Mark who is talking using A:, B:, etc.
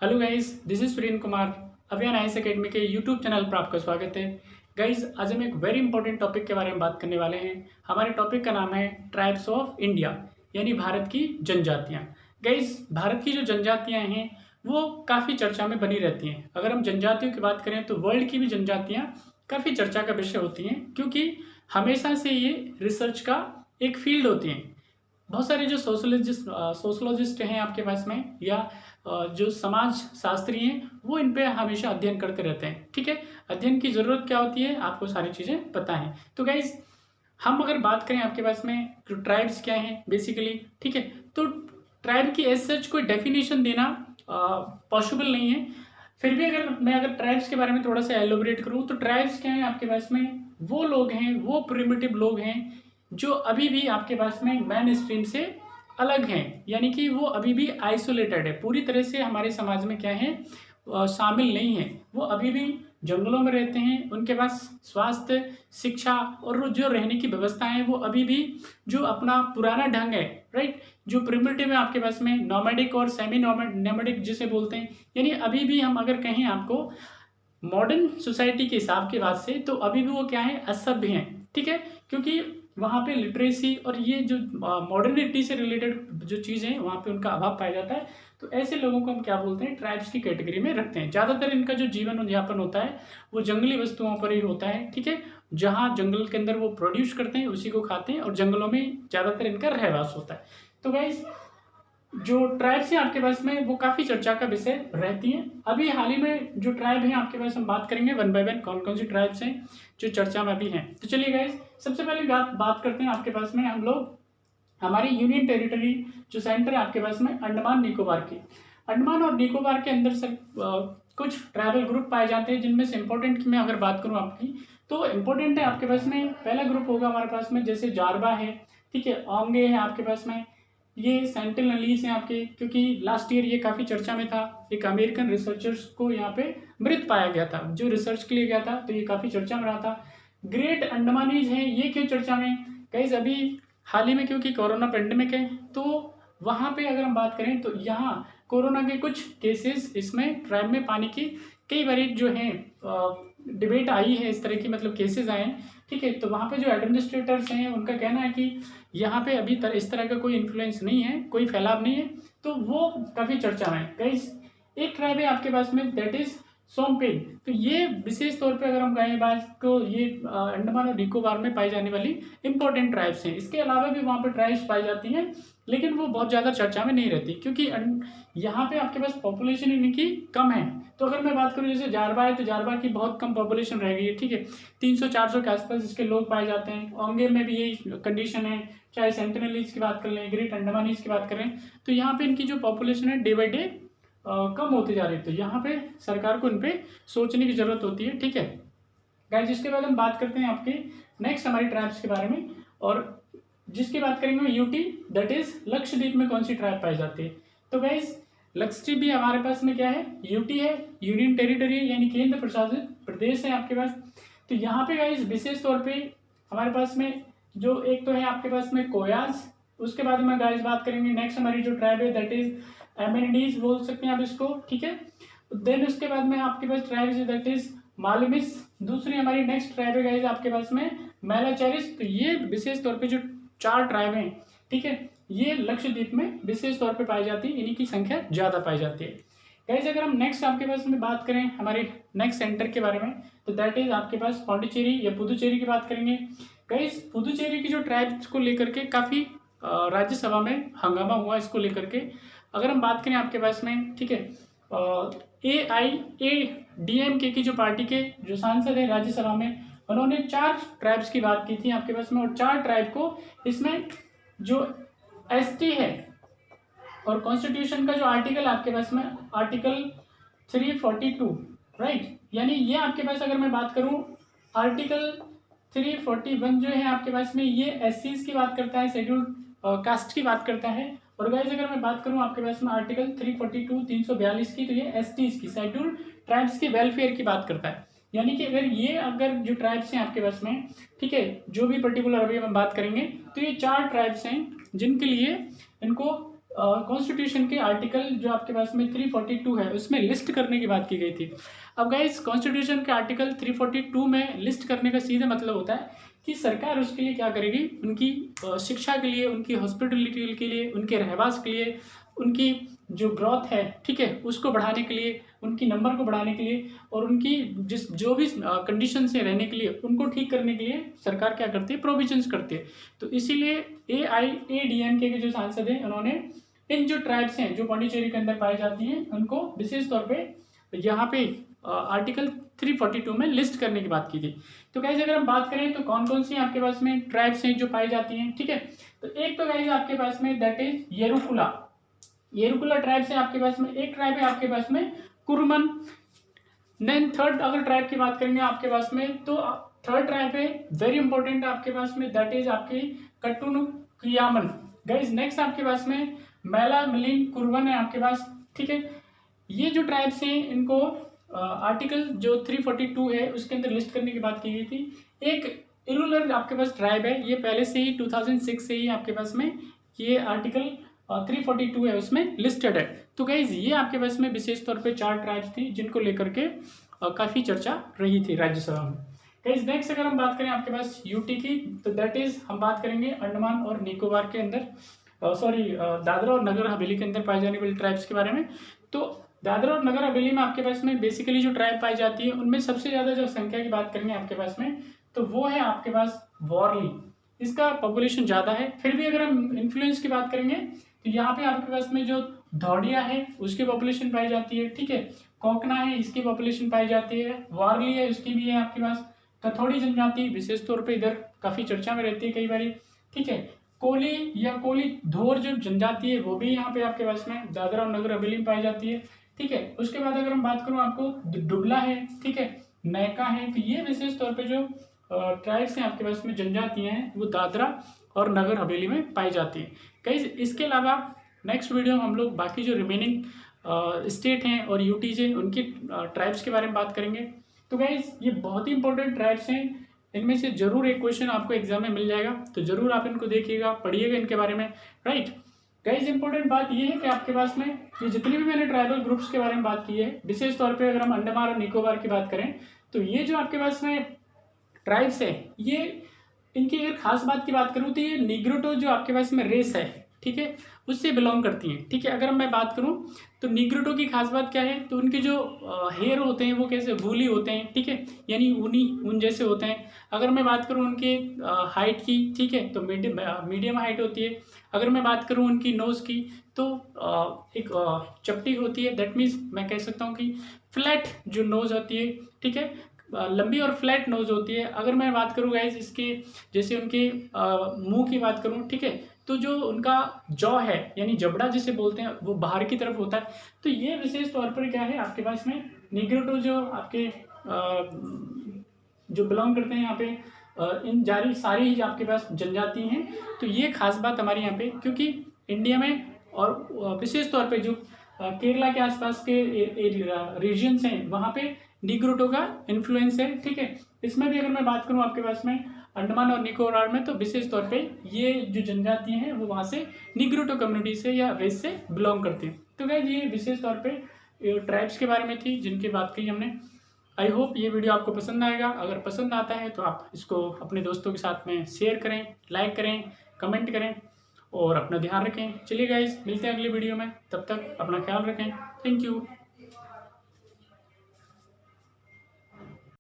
A: Hello guys, this is Surendra Kumar. अभियान IAS academy के YouTube channel पर आपका स्वागत है। गाइस, आज हम एक वेरी इंपॉर्टेंट टॉपिक के बारे में बात करने वाले हैं। हमारे टॉपिक का नाम है ट्राइब्स ऑफ इंडिया, यानी भारत की जनजातियाँ। गाइस, भारत की जो जनजातियाँ हैं वो काफ़ी चर्चा में बनी रहती हैं। अगर हम जनजातियों की बात करें तो वर्ल्ड की भी जनजातियाँ काफ़ी चर्चा का विषय होती हैं, क्योंकि हमेशा से ये रिसर्च का एक फील्ड होती हैं। बहुत सारे जो सोशोलॉजिस्ट हैं आपके पास में, या जो समाज शास्त्री हैं, वो इन पे हमेशा अध्ययन करते रहते हैं। ठीक है, अध्ययन की ज़रूरत क्या होती है आपको सारी चीज़ें पता हैं। तो गाइज, हम अगर बात करें आपके पास में जो ट्राइब्स क्या हैं बेसिकली, ठीक है, तो ट्राइब की एज सच कोई डेफिनेशन देना पॉसिबल नहीं है। फिर भी अगर ट्राइब्स के बारे में थोड़ा सा एलोबरेट करूँ तो ट्राइब्स क्या हैं आपके पास में, वो लोग हैं, वो प्रिमिटिव लोग हैं जो अभी भी आपके पास में मेन स्ट्रीम से अलग हैं, यानी कि वो अभी भी आइसोलेटेड है, पूरी तरह से हमारे समाज में क्या है शामिल नहीं है। वो अभी भी जंगलों में रहते हैं, उनके पास स्वास्थ्य, शिक्षा और जो रहने की व्यवस्था है वो अभी भी जो अपना पुराना ढंग है, राइट, जो प्रिमिटिव है आपके पास में, नॉमेडिक और सेमी नॉमेडिक जिसे बोलते हैं, यानी अभी भी हम अगर कहें आपको मॉडर्न सोसाइटी के हिसाब के बाद से, तो अभी भी वो क्या है, असभ्य हैं। ठीक है, क्योंकि वहाँ पे लिटरेसी और ये जो मॉडर्निटी से रिलेटेड जो चीज़ें हैं वहाँ पे उनका अभाव पाया जाता है। तो ऐसे लोगों को हम क्या बोलते हैं, ट्राइब्स की कैटेगरी में रखते हैं। ज़्यादातर इनका जो जीवन यापन होता है वो जंगली वस्तुओं पर ही होता है। ठीक है, जहाँ जंगल के अंदर वो प्रोड्यूस करते हैं उसी को खाते हैं, और जंगलों में ज़्यादातर इनका रहवास होता है। तो गाइस, जो ट्राइब्स हैं आपके पास में वो काफ़ी चर्चा का विषय रहती हैं। अभी हाल ही में जो ट्राइब हैं आपके पास, हम बात करेंगे वन बाय वन कौन कौन सी ट्राइब्स हैं जो चर्चा में अभी हैं। तो चलिए गाइस, सबसे पहले बात करते हैं आपके पास में हम लोग हमारी यूनियन टेरिटरी जो सेंटर है आपके पास में अंडमान निकोबार की। अंडमान और निकोबार के अंदर सर कुछ ट्राइबल ग्रुप पाए जाते हैं, जिनमें से इंपॉर्टेंट की मैं अगर बात करूँ आपकी, तो इंपॉर्टेंट है आपके पास में पहला ग्रुप होगा हमारे पास में, जैसे जारबा है, ठीक है, ओंगे है आपके पास में, ये सेंटिनलीज हैं आपके, क्योंकि लास्ट ईयर ये काफ़ी चर्चा में था। एक अमेरिकन रिसर्चर्स को यहाँ पे मृत पाया गया था, जो रिसर्च के लिए गया था, तो ये काफ़ी चर्चा में रहा था। ग्रेट अंडमानीज हैं, ये क्यों चर्चा में, गाइस अभी हाल ही में क्योंकि कोरोना पेंडेमिक है, तो वहाँ पे अगर हम बात करें तो यहाँ कोरोना के कुछ केसेस इसमें ट्राइब में पाने की कई बार जो है डिबेट आई है, इस तरह की मतलब केसेस आए हैं। ठीक है, तो वहाँ पे जो एडमिनिस्ट्रेटर्स हैं उनका कहना है कि यहाँ पे अभी इस तरह का कोई इन्फ्लुएंस नहीं है, कोई फैलाव नहीं है, तो वो काफ़ी चर्चा में है। गाइस, एक ट्राइब है आपके पास में, दैट इज सोमपेन। तो ये विशेष तौर पे अगर हम कहें बात को, ये अंडमान और निकोबार में पाई जाने वाली इंपॉर्टेंट ट्राइब्स हैं। इसके अलावा भी वहाँ पे ट्राइब्स पाई जाती हैं, लेकिन वो बहुत ज़्यादा चर्चा में नहीं रहती, क्योंकि यहाँ पे आपके पास पॉपुलेशन इनकी कम है। तो अगर मैं बात करूँ जैसे जारबा है, तो जारबा की बहुत कम पॉपुलेशन रह गई है। ठीक है, 300-400 के आसपास इसके लोग पाए जाते हैं। ओंगे में भी यही कंडीशन है, चाहे सेंटिनलीज की बात कर लें, ग्रेट अंडमानीज की बात करें, तो यहाँ पे इनकी जो पॉपुलेशन है डे बाई डे कम होती जा रही है। तो यहाँ पे सरकार को इन पे सोचने की जरूरत होती है। ठीक है गाइस, जिसके बाद हम बात करते हैं आपके नेक्स्ट हमारी ट्राइब्स के बारे में, और जिसकी बात करेंगे यूटी, दैट इज लक्षद्वीप में कौन सी ट्राइब पाई जाती है। तो गाइस, लक्षद्वीप भी हमारे पास में क्या है, यूटी है, यूनियन टेरिटरी है, यानी केंद्र प्रशासित प्रदेश है आपके पास। तो यहाँ पे गाइस विशेष तौर पे हमारे पास में जो एक तो है आपके पास में कोयास, उसके बाद में गाइस बात करेंगे नेक्स्ट हमारी जो ट्राइब है दैट इज एमेनिडीज बोल सकते हैं आप इसको। ठीक है, देन उसके बाद में आपके पास ट्राइब है दैट इज मालुमिस। दूसरी हमारी नेक्स्ट ट्राइब है गाइस आपके पास में मेलाचेरिस। तो ये विशेष तौर पे जो 4 ट्राइब हैं, ठीक है, ये लक्षद्वीप में विशेष तौर पे पाई जाती है, इन्हीं की संख्या ज़्यादा पाई जाती है। गाइस, अगर हम नेक्स्ट आपके पास में बात करें हमारे नेक्स्ट सेंटर के बारे में, तो दैट इज आपके पास पौंडीचेरी या पुदुचेरी की बात करेंगे। गाइस, पुदुचेरी की जो ट्राइब्स को लेकर के काफ़ी राज्यसभा में हंगामा हुआ इसको लेकर के। अगर हम बात करें आपके पास में, ठीक है, AIADMK की जो पार्टी के जो सांसद हैं राज्यसभा में, उन्होंने 4 ट्राइब्स की बात की थी आपके पास में, और 4 ट्राइब को इसमें जो ST है, और कॉन्स्टिट्यूशन का जो आर्टिकल आपके पास में आर्टिकल 342, राइट, यानी ये आपके पास अगर मैं बात करूं आर्टिकल 341 जो है आपके पास में, ये SCs की बात करता है, शेड्यूल्ड कास्ट की बात करता है। और गाइस, अगर मैं बात करूं आपके पास में आर्टिकल 342 342 की, तो ये STs की, शेड्यूल्ड ट्राइब्स की वेलफेयर की बात करता है। यानी कि अगर जो ट्राइब्स हैं आपके पास में, ठीक है, जो भी पर्टिकुलर अभी हम बात करेंगे, तो ये 4 ट्राइब्स हैं जिनके लिए इनको कॉन्स्टिट्यूशन के आर्टिकल जो आपके पास में 342 है उसमें लिस्ट करने की बात की गई थी। अब गाइस कॉन्स्टिट्यूशन के आर्टिकल 342 में लिस्ट करने का सीधा मतलब होता है कि सरकार उसके लिए क्या करेगी, उनकी शिक्षा के लिए, उनकी हॉस्पिटलिटी के लिए, उनके रहवास के लिए, उनकी जो ग्रोथ है, ठीक है, उसको बढ़ाने के लिए, उनकी नंबर को बढ़ाने के लिए और उनकी जो भी कंडीशन से रहने के लिए उनको ठीक करने के लिए सरकार क्या करती है, प्रोविजंस करती है। तो इसीलिए AIADMK के जो सांसद हैं उन्होंने इन जो ट्राइब्स हैं जो पौंडीचेरी के अंदर पाई जाती हैं उनको विशेष तौर पे यहाँ पे आर्टिकल 342 में लिस्ट करने की बात की थी। तो गाइज अगर हम बात करें तो कौन कौन सी आपके पास में ट्राइब्स हैं जो पाई जाती हैं, ठीक है। तो एक तो गाइज आपके पास में दैट इज येरुकुला ट्राइब्स है आपके पास में। एक ट्राइब है आपके पास में कुरुमन। देन थर्ड अगर ट्राइब की बात करेंगे आपके पास में तो थर्ड ट्राइब है वेरी इंपॉर्टेंट आपके पास में, दैट इज आपकी कटुनुकियामन। गाइज नेक्स्ट आपके पास में मैला मिलिन कुरुवन है आपके पास, ठीक है। ये जो ट्राइब्स हैं इनको आर्टिकल जो 342 है उसके अंदर लिस्ट करने की बात की गई थी। एक इरुलर आपके पास ट्राइब है, ये पहले से ही 2006 से ही आपके पास में ये आर्टिकल 342 है उसमें लिस्टेड है। तो गाइज ये आपके पास में विशेष तौर पे 4 ट्राइब्स थी जिनको लेकर के काफ़ी चर्चा रही थी राज्यसभा में। गाइज नेक्स्ट अगर हम बात करें आपके पास यूटी की तो दैट इज हम बात करेंगे अंडमान और निकोबार के अंदर दादरा और नगर हवेली के अंदर पाई जाने वाली ट्राइब्स के बारे में। तो दादरा और नगर हवेली में आपके पास में बेसिकली जो ट्राइब पाई जाती है उनमें सबसे ज़्यादा जो संख्या की बात करेंगे आपके पास में तो वो है आपके पास वॉरली, इसका पॉपुलेशन ज़्यादा है। फिर भी अगर हम इन्फ्लुएंस की बात करेंगे तो यहाँ पे आपके पास में जो धौड़िया है उसकी पॉपुलेशन पाई जाती है, ठीक है। कोकना है इसकी पॉपुलेशन पाई जाती है, वारली है उसकी भी है आपके पास। कथोड़ी जनजाति विशेष तौर पे इधर काफ़ी चर्चा में रहती है कई बारी, ठीक है। कोली या कोली धोर जो जनजाति है वो भी यहाँ पे आपके पास में दादरा और नगर हवेली में पाई जाती है, ठीक है। उसके बाद अगर हम बात करूँ आपको डुबला है, ठीक है, नैका है, तो ये विशेष तौर पे जो ट्राइब्स हैं आपके पास में जनजातियाँ हैं वो दादरा और नगर हवेली में पाई जाती है। कई इसके अलावा नेक्स्ट वीडियो में हम लोग बाकी जो रिमेनिंग स्टेट हैं और यूटीज हैं उनकी ट्राइब्स के बारे में बात करेंगे। तो गाइज ये बहुत ही इंपॉर्टेंट ट्राइब्स हैं, इनमें से जरूर एक क्वेश्चन आपको एग्जाम में मिल जाएगा, तो जरूर आप इनको देखिएगा, पढ़िएगा इनके बारे में, राइट। गाइज इंपॉर्टेंट बात ये है कि आपके पास में ये जितनी भी मैंने ट्राइबल ग्रुप्स के बारे में बात की है, विशेष तौर पे अगर हम अंडमान और निकोबार की बात करें तो ये जो आपके पास में ट्राइब्स है ये इनकी अगर खास बात की बात करूँ तो ये निग्रोटो जो आपके पास में रेस है, ठीक है, उससे बिलोंग करती हैं, ठीक है। अगर मैं बात करूं तो निग्रोटो की खास बात क्या है, तो उनके जो हेयर होते हैं वो कैसे वूली होते हैं, ठीक है, यानी ऊन जैसे होते हैं। अगर मैं बात करूं उनके हाइट की, ठीक है, तो मीडियम हाइट होती है। अगर मैं बात करूं उनकी नोज़ की तो एक चपटी होती है, दैट मीन्स मैं कह सकता हूँ कि फ्लैट जो नोज़ होती है, ठीक है, लंबी और फ्लैट नोज होती है। अगर मैं बात करूँ गाइस इसके जैसे उनके मुंह की बात करूँ, ठीक है, तो जो उनका जॉ है यानी जबड़ा जिसे बोलते हैं वो बाहर की तरफ होता है। तो ये विशेष तौर पर क्या है आपके पास में निग्रोटो जो आपके जो बिलोंग करते हैं यहाँ पे इन सारी ही आपके पास जनजाति हैं। तो ये खास बात हमारे यहाँ पे, क्योंकि इंडिया में और विशेष तौर पे जो केरला के आसपास के रीजन्स हैं वहाँ पे निग्रोटो का इन्फ्लुएंस है, ठीक है। इसमें भी अगर मैं बात करूँ आपके पास में अंडमान और निकोबार में तो विशेष तौर पे ये जो जनजाति हैं वो वहाँ से निग्रोटो कम्युनिटी से या रेस से बिलोंग करती हैं। तो गाइस ये विशेष तौर पे ट्राइब्स के बारे में थी जिनकी बात की हमने। आई होप ये वीडियो आपको पसंद आएगा। अगर पसंद आता है तो आप इसको अपने दोस्तों के साथ में शेयर करें, लाइक करें, कमेंट करें और अपना ध्यान रखें। चलिए गाइस मिलते हैं अगली वीडियो में, तब तक अपना ख्याल रखें। Thank you.